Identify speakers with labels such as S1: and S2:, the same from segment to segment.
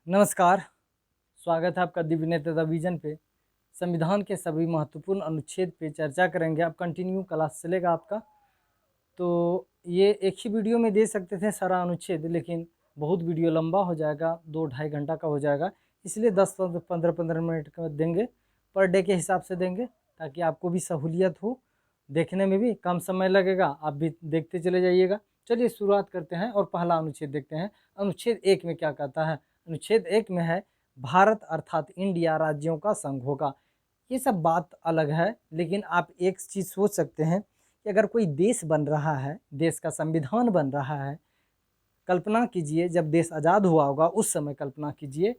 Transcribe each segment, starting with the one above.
S1: नमस्कार, स्वागत है आपका दिव्य नेत्रता विजन पे। संविधान के सभी महत्वपूर्ण अनुच्छेद पे चर्चा करेंगे। अब कंटिन्यू क्लास चलेगा आपका। तो ये एक ही वीडियो में दे सकते थे सारा अनुच्छेद, लेकिन बहुत वीडियो लंबा हो जाएगा, 2-2.5 घंटा का हो जाएगा। इसलिए 10-15 मिनट का देंगे, पर डे के हिसाब से देंगे, ताकि आपको भी सहूलियत हो, देखने में भी कम समय लगेगा, आप भी देखते चले जाइएगा। चलिए शुरुआत करते हैं और पहला अनुच्छेद देखते हैं। अनुच्छेद 1 में क्या कहता है? अनुच्छेद 1 में है, भारत अर्थात इंडिया राज्यों का संघ होगा। ये सब बात अलग है, लेकिन आप एक चीज़ सोच सकते हैं कि अगर कोई देश बन रहा है, देश का संविधान बन रहा है, कल्पना कीजिए जब देश आज़ाद हुआ होगा उस समय कल्पना कीजिए,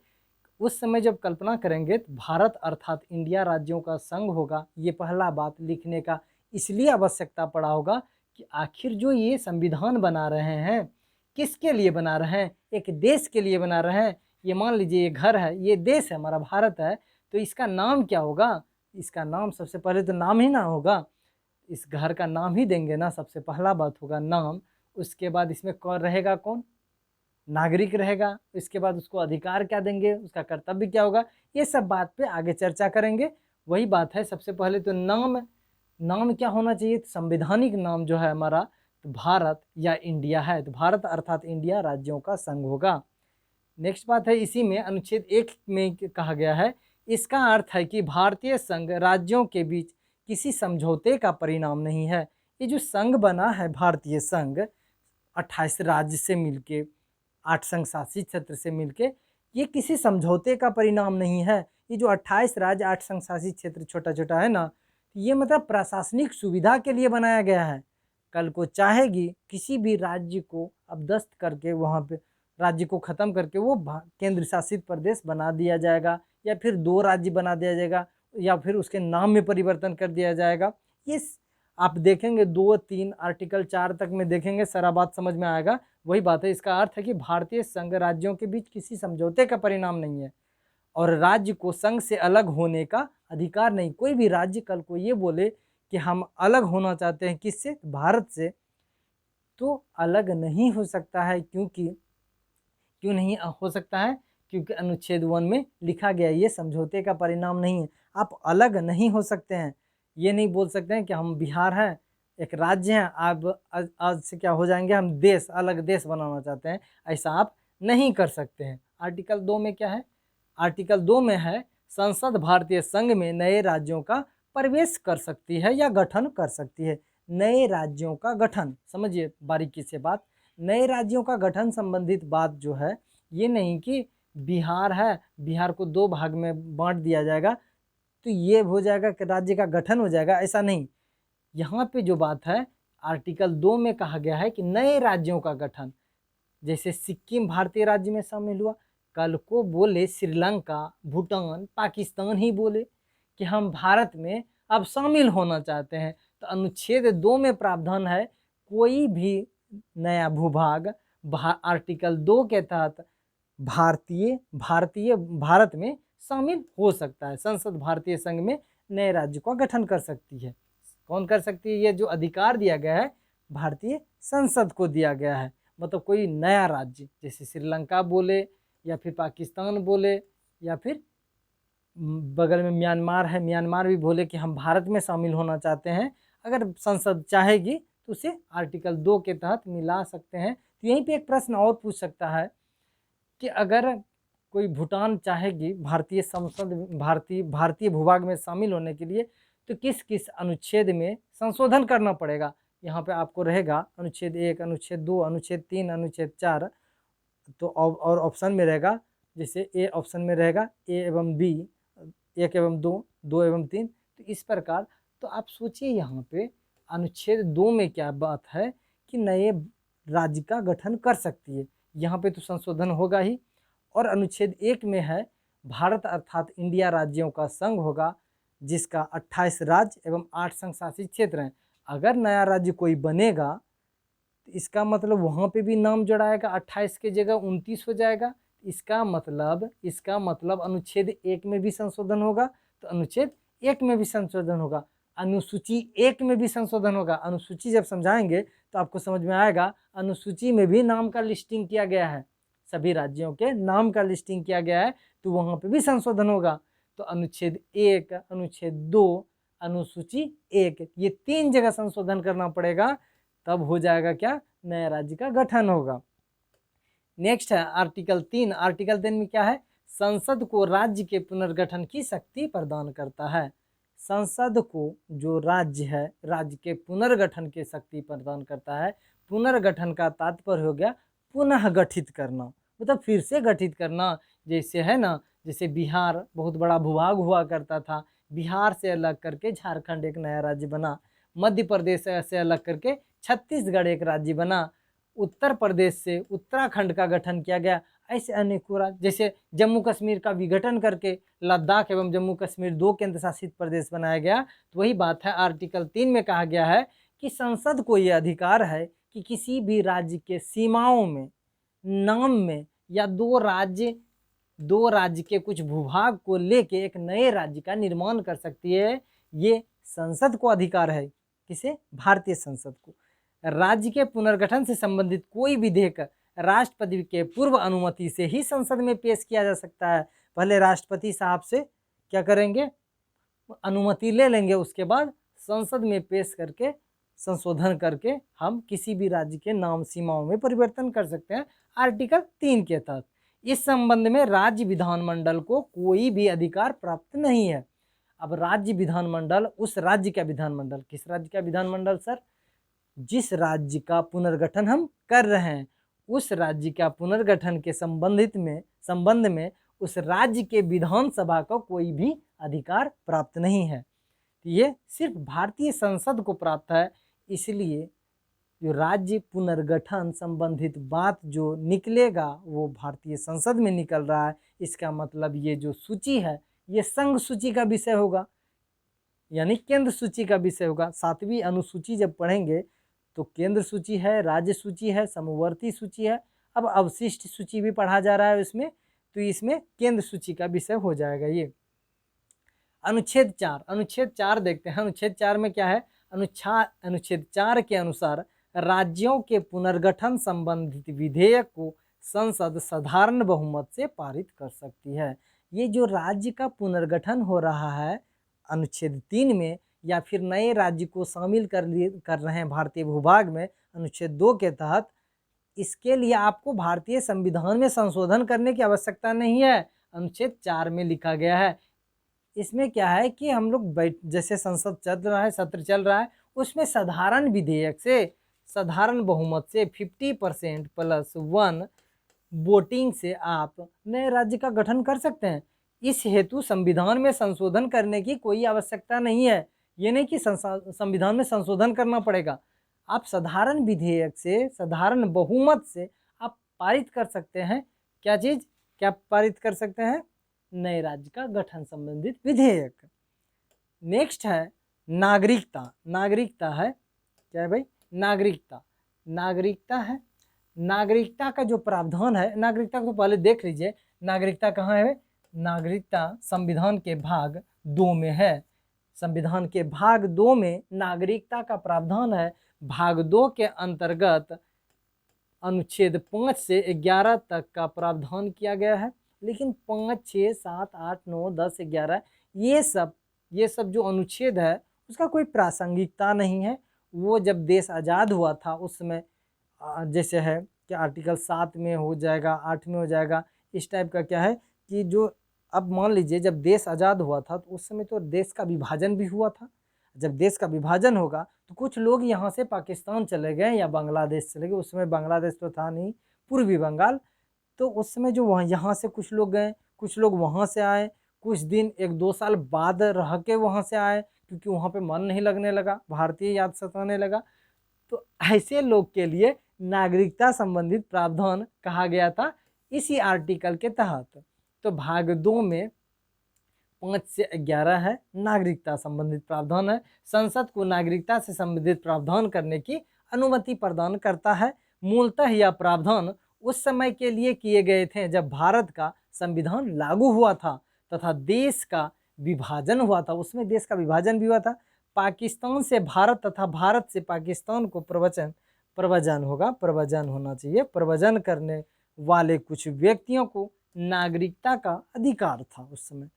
S1: उस समय जब कल्पना करेंगे तो भारत अर्थात इंडिया राज्यों का संघ होगा। ये पहला बात लिखने का इसलिए आवश्यकता पड़ा होगा कि आखिर जो ये संविधान बना रहे हैं, किसके लिए बना रहे हैं? एक देश के लिए बना रहे हैं। ये मान लीजिए ये घर है, ये देश है, हमारा भारत है, तो इसका नाम क्या होगा? इसका नाम सबसे पहले तो नाम ही ना होगा, इस घर का नाम ही देंगे ना, सबसे पहला बात होगा नाम। उसके बाद इसमें कौन रहेगा? कौन नागरिक रहेगा। इसके बाद उसको अधिकार क्या देंगे, उसका कर्तव्य क्या होगा, ये सब बात पे आगे चर्चा करेंगे। वही बात है, सबसे पहले तो नाम, नाम क्या होना चाहिए? संवैधानिक नाम जो है हमारा, तो भारत या इंडिया है, तो भारत अर्थात इंडिया राज्यों का संघ होगा। नेक्स्ट बात है, इसी में अनुच्छेद 1 में कहा गया है, इसका अर्थ है कि भारतीय संघ राज्यों के बीच किसी समझौते का परिणाम नहीं है। ये जो संघ बना है भारतीय संघ, 28 राज्य से मिलके, 8 संघ शासित क्षेत्र से मिलके, ये किसी समझौते का परिणाम नहीं है। ये जो 28 राज्य, 8 संघ शासित क्षेत्र छोटा छोटा है ना, ये मतलब प्रशासनिक सुविधा के लिए बनाया गया है। कल को चाहेगी किसी भी राज्य को अब दस्त करके, वहाँ पे राज्य को ख़त्म करके वो केंद्र शासित प्रदेश बना दिया जाएगा, या फिर 2 राज्य बना दिया जाएगा, या फिर उसके नाम में परिवर्तन कर दिया जाएगा। ये आप देखेंगे 2-3 आर्टिकल 4 तक में देखेंगे, सारा बात समझ में आएगा। वही बात है, इसका अर्थ है कि भारतीय संघ राज्यों के बीच किसी समझौते का परिणाम नहीं है, और राज्य को संघ से अलग होने का अधिकार नहीं। कोई भी राज्य कल को ये बोले कि हम अलग होना चाहते हैं, किससे? भारत से, तो अलग नहीं हो सकता है। क्यों नहीं हो सकता है? क्योंकि अनुच्छेद 1 में लिखा गया ये समझौते का परिणाम नहीं है। आप अलग नहीं हो सकते हैं। ये नहीं बोल सकते हैं कि हम बिहार हैं, एक राज्य हैं, आप आज से क्या हो जाएंगे, हम देश, अलग देश बनाना चाहते हैं, ऐसा आप नहीं कर सकते हैं। आर्टिकल 2 में क्या है? आर्टिकल 2 में है, संसद भारतीय संघ में नए राज्यों का प्रवेश कर सकती है या गठन कर सकती है। नए राज्यों का गठन, समझिए बारीकी से बात। नए राज्यों का गठन संबंधित बात जो है, ये नहीं कि बिहार है, बिहार को 2 भाग में बांट दिया जाएगा तो ये हो जाएगा कि राज्य का गठन हो जाएगा, ऐसा नहीं। यहाँ पे जो बात है, आर्टिकल 2 में कहा गया है कि नए राज्यों का गठन, जैसे सिक्किम भारतीय राज्य में शामिल हुआ, कल को बोले श्रीलंका, भूटान, पाकिस्तान ही बोले कि हम भारत में अब शामिल होना चाहते हैं, तो अनुच्छेद 2 में प्रावधान है, कोई भी नया भूभाग आर्टिकल 2 के तहत भारत में शामिल हो सकता है। संसद भारतीय संघ में नए राज्य का गठन कर सकती है। कौन कर सकती है? ये जो अधिकार दिया गया है भारतीय संसद को दिया गया है। मतलब कोई नया राज्य, जैसे श्रीलंका बोले, या फिर पाकिस्तान बोले, या फिर बगल में म्यांमार है, म्यांमार भी बोले कि हम भारत में शामिल होना चाहते हैं, अगर संसद चाहेगी तो उसे आर्टिकल 2 के तहत मिला सकते हैं। तो यहीं पे एक प्रश्न और पूछ सकता है कि अगर कोई भूटान चाहेगी भारतीय संसद, भारतीय भूभाग में शामिल होने के लिए, तो किस किस अनुच्छेद में संशोधन करना पड़ेगा? यहाँ पे आपको रहेगा अनुच्छेद 1, अनुच्छेद 2, अनुच्छेद 3, अनुच्छेद 4, तो और ऑप्शन में रहेगा, जैसे ए ऑप्शन में रहेगा ए एवं बी, 1 एवं 2, 2 एवं 3, तो इस प्रकार। तो आप सोचिए यहाँ पे अनुच्छेद 2 में क्या बात है कि नए राज्य का गठन कर सकती है, यहाँ पे तो संशोधन होगा ही। और अनुच्छेद 1 में है, भारत अर्थात इंडिया राज्यों का संघ होगा, जिसका 28 राज्य एवं 8 संघ शासित क्षेत्र हैं। अगर नया राज्य कोई बनेगा तो इसका मतलब वहाँ पे भी नाम जोड़ाएगा, 28 की जगह 29 हो जाएगा। इसका मतलब अनुच्छेद 1 में भी संशोधन होगा, तो अनुच्छेद 1 में भी संशोधन होगा, अनुसूची 1 में भी संशोधन होगा। अनुसूची जब समझाएंगे तो आपको समझ में आएगा, अनुसूची में भी नाम का लिस्टिंग किया गया है, सभी राज्यों के नाम का लिस्टिंग किया गया है, तो वहाँ पे भी संशोधन होगा। तो अनुच्छेद 1, अनुच्छेद 2, अनुसूची 1, ये 3 जगह संशोधन करना पड़ेगा, तब हो जाएगा क्या, नए राज्य का गठन होगा। नेक्स्ट है आर्टिकल 3। आर्टिकल 3 में क्या है, संसद को राज्य के पुनर्गठन की शक्ति प्रदान करता है। संसद को जो राज्य है, राज्य के पुनर्गठन की शक्ति प्रदान करता है। पुनर्गठन का तात्पर्य हो गया पुनः गठित करना, मतलब फिर से गठित करना। जैसे है ना, जैसे बिहार बहुत बड़ा भूभाग हुआ करता था, बिहार से अलग करके झारखंड एक नया राज्य बना, मध्य प्रदेश से अलग करके छत्तीसगढ़ एक राज्य बना, उत्तर प्रदेश से उत्तराखंड का गठन किया गया। ऐसे अनेकों राज्य, जैसे जम्मू कश्मीर का विघटन करके लद्दाख एवं जम्मू कश्मीर 2 केंद्र शासित प्रदेश बनाया गया। तो वही बात है, आर्टिकल 3 में कहा गया है कि संसद को यह अधिकार है कि किसी भी राज्य के सीमाओं में, नाम में, या दो राज्य के कुछ भूभाग को लेके एक नए राज्य का निर्माण कर सकती है। ये संसद को अधिकार है। किसे? भारतीय संसद को। राज्य के पुनर्गठन से संबंधित कोई विधेयक राष्ट्रपति के पूर्व अनुमति से ही संसद में पेश किया जा सकता है। पहले राष्ट्रपति साहब से क्या करेंगे, अनुमति ले लेंगे, उसके बाद संसद में पेश करके संशोधन करके हम किसी भी राज्य के नाम सीमाओं में परिवर्तन कर सकते हैं, आर्टिकल 3 के तहत। इस संबंध में राज्य विधानमंडल को कोई भी अधिकार प्राप्त नहीं है। अब राज्य विधानमंडल, उस राज्य का विधानमंडल, किस राज्य का विधानमंडल सर? जिस राज्य का पुनर्गठन हम कर रहे हैं, उस राज्य का पुनर्गठन के संबंध में उस राज्य के विधानसभा का कोई भी अधिकार प्राप्त नहीं है। ये सिर्फ भारतीय संसद को प्राप्त है। इसलिए जो राज्य पुनर्गठन संबंधित बात जो निकलेगा वो भारतीय संसद में निकल रहा है। इसका मतलब ये जो सूची है ये संघ सूची का विषय होगा, यानी केंद्र सूची का विषय होगा। 7वीं अनुसूची जब पढ़ेंगे तो केंद्र सूची है, राज्य सूची है, समवर्ती सूची है, अब अवशिष्ट सूची भी पढ़ा जा रहा है इसमें, तो इसमें केंद्र सूची का विषय हो जाएगा ये। अनुच्छेद 4 देखते हैं। अनुच्छेद 4 में क्या है? अनुच्छेद 4 के अनुसार राज्यों के पुनर्गठन संबंधित विधेयक को संसद साधारण बहुमत से पारित कर सकती है। ये जो राज्य का पुनर्गठन हो रहा है अनुच्छेद 3 में, या फिर नए राज्य को शामिल कर रहे हैं भारतीय भूभाग में अनुच्छेद 2 के तहत, इसके लिए आपको भारतीय संविधान में संशोधन करने की आवश्यकता नहीं है। अनुच्छेद 4 में लिखा गया है। इसमें क्या है कि हम लोग जैसे संसद चल रहा है, सत्र चल रहा है, उसमें साधारण विधेयक से, साधारण बहुमत से 50% + 1 वोटिंग से आप नए राज्य का गठन कर सकते हैं। इस हेतु संविधान में संशोधन करने की कोई आवश्यकता नहीं है। ये नहीं कि संविधान में संशोधन करना पड़ेगा, आप साधारण विधेयक से, साधारण बहुमत से आप पारित कर सकते हैं। क्या चीज़? क्या पारित कर सकते हैं? नए राज्य का गठन संबंधित विधेयक। नेक्स्ट है नागरिकता। नागरिकता है क्या है भाई? नागरिकता है। नागरिकता का जो प्रावधान है, नागरिकता को पहले देख लीजिए। नागरिकता कहाँ है? नागरिकता संविधान के भाग 2 में है। संविधान के भाग 2 में नागरिकता का प्रावधान है। भाग 2 के अंतर्गत अनुच्छेद 5 से 11 तक का प्रावधान किया गया है। लेकिन 5, 6, 7, 8, 9, 10, 11 ये सब जो अनुच्छेद है उसका कोई प्रासंगिकता नहीं है। वो जब देश आज़ाद हुआ था उस समय जैसे है कि आर्टिकल 7 में हो जाएगा, 8 में हो जाएगा, इस टाइप का क्या है कि जो अब मान लीजिए जब देश आज़ाद हुआ था तो उस समय तो देश का विभाजन भी हुआ था। जब देश का विभाजन होगा तो कुछ लोग यहाँ से पाकिस्तान चले गए या बांग्लादेश चले गए। उस समय बांग्लादेश तो था नहीं, पूर्वी बंगाल। तो उस समय जो वहाँ यहाँ से कुछ लोग गए, कुछ लोग वहाँ से आए, कुछ दिन 1-2 साल बाद रह के वहाँ से आए, क्योंकि वहाँ पे मन नहीं लगने लगा, भारतीय याद सताने लगा। तो ऐसे लोग के लिए नागरिकता संबंधित प्रावधान कहा गया था इसी आर्टिकल के तहत। तो भाग 2 में 5 से 11 है, नागरिकता संबंधित प्रावधान है। संसद को नागरिकता से संबंधित प्रावधान करने की अनुमति प्रदान करता है। मूलतः यह प्रावधान उस समय के लिए किए गए थे जब भारत का संविधान लागू हुआ था तथा देश का विभाजन हुआ था। उसमें देश का विभाजन भी हुआ था। पाकिस्तान से भारत तथा भारत से पाकिस्तान को प्रवचन होना चाहिए, प्रवचन करने वाले कुछ व्यक्तियों को नागरिकता का अधिकार था उस समय।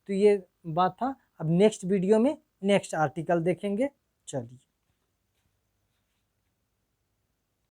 S1: तो ये बात था। अब नेक्स्ट वीडियो में नेक्स्ट आर्टिकल देखेंगे। चलिए।